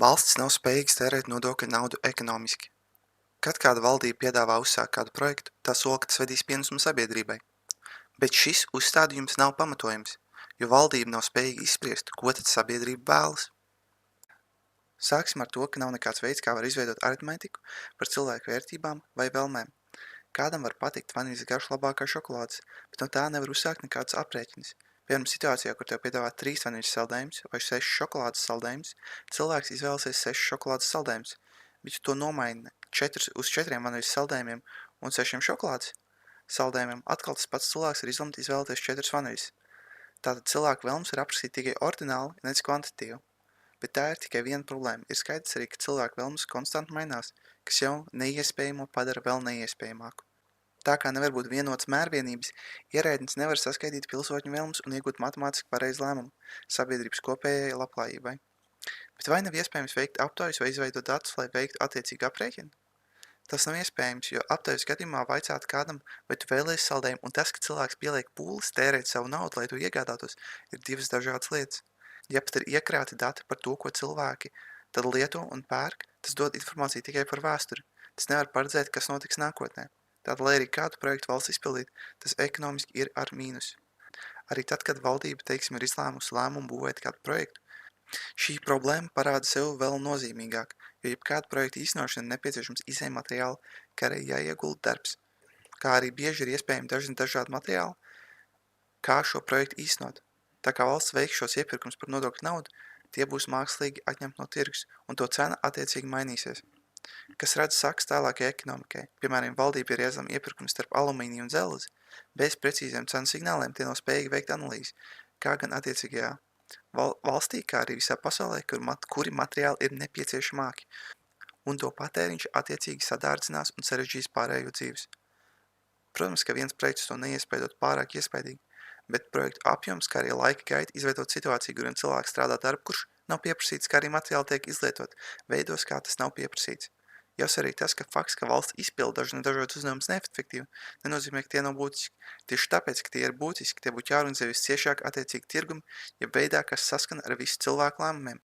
Valstis nav spējīgas tērēt nodokļu naudu ekonomiski. Kad kāda valdība piedāvā uzsākt kādu projektu, tā sola, ka tas vedīs pienesumu sabiedrībai. Bet šis uzstādījums nav pamatojams, jo valdība nav spējīga izspriest, ko tad sabiedrība vēlas. Sāksim ar to, ka nav nekāds veids, kā var izveidot aritmētiku par cilvēku vērtībām vai vēlmēm. Kādam var patikt vanīļas garš labāk kā šokolādes, bet no tā nevar uzsākt nekādas aprēķinas. Piemēram, situācijā, kur tev piedāvā 3 vanīļas saldējumus vai 6 šokolādes saldējumus, cilvēks izvēlēsies 6 šokolādes saldējumus, bet ja to nomaina uz 4 vanīļas saldējumiem un 6 šokolādes saldējumiem, atkal tas pats cilvēks ir izlemt izvēlēties 4 vanīļas. Tātad cilvēku vēlmes ir aprakstīt tikai ordināli, nevis kvantitīvi. Bet tā ir tikai viena problēma. Ir skaidrs arī, ka cilvēku vēlmes konstanti mainās, kas jau neiespējamo padara vēl neiespējamāku. Tā kā nevar būt vienotas mērvienības, ierēdnis nevar saskaitīt pilsoņu vēlmes un iegūt matemātiski pareizu lēmumu sabiedrības kopējai labklājībai. Bet vai nav iespējams veikt aptaujas vai izveidot datus, lai veiktu attiecīgu aprēķinu? Tas nav iespējams, jo aptaujas gadījumā vaicāt kādam, vai tu vēlies saldējumu, un tas, ka cilvēks pieliek pūles tērēt savu naudu, lai to iegādātos, ir divas dažādas lietas. Ja pat ir iekrāti dati par to, ko cilvēki tad lieto un pērk, tas dod informāciju tikai par vēsturi. Tas nevar paredzēt, kas notiks nākotnē. Tātad, lai arī kādu projektu valsts izpildīt, tas ekonomiski ir ar mīnusu. Arī tad, kad valdība, teiksim, ir izlēmusi lēmumu būvēt kādu projektu, šī problēma parāda sev vēl nozīmīgāk, jo jebkādu projektu īstenošana nepieciešams izejmateriāli, kā arī jāiegulda darbs, kā arī bieži ir iespējami dažādi materiāli, kā šo projektu īstenot. Tā kā valsts veiks šos iepirkums par nodokļu naudu, tie būs mākslīgi atņemt no tirgus, un to cena attiecīgi mainīsies. Kas redz saks tālākai ekonomikai, piemēram, valdība ir iezlama iepirkums starp alumīniju un dzelzi, bez precīziem cenu signāliem tie nav spējīgi veikt analīzi, kā gan attiecīgajā valstī, kā arī visā pasaulē, kuri materiāli ir nepieciešamāki, un to patēriņš attiecīgi sadārdzinās un sarežģīs pārējo dzīves. Protams, ka viens projekts to neiespējot pārāk iespaidīgi, bet projektu apjoms, kā arī laika gaita izveidot situāciju, kuriem cilvēks strādā darbu, kurš nav pieprasīts, kā arī materiāli tiek izlietot, veidos, kā tas nav pieprasīts. Jāsver arī tas, ka fakts, ka valsts izpilda dažādus uzdevumus neefektīvi, nenozīmē, ka tie nav būtiski. Tieši tāpēc, ka tie ir būtiski, tie būtu jāorganizē visciešāk attiecīgi tirgumi, ja veidā, kas saskana ar visu cilvēku lēmumiem.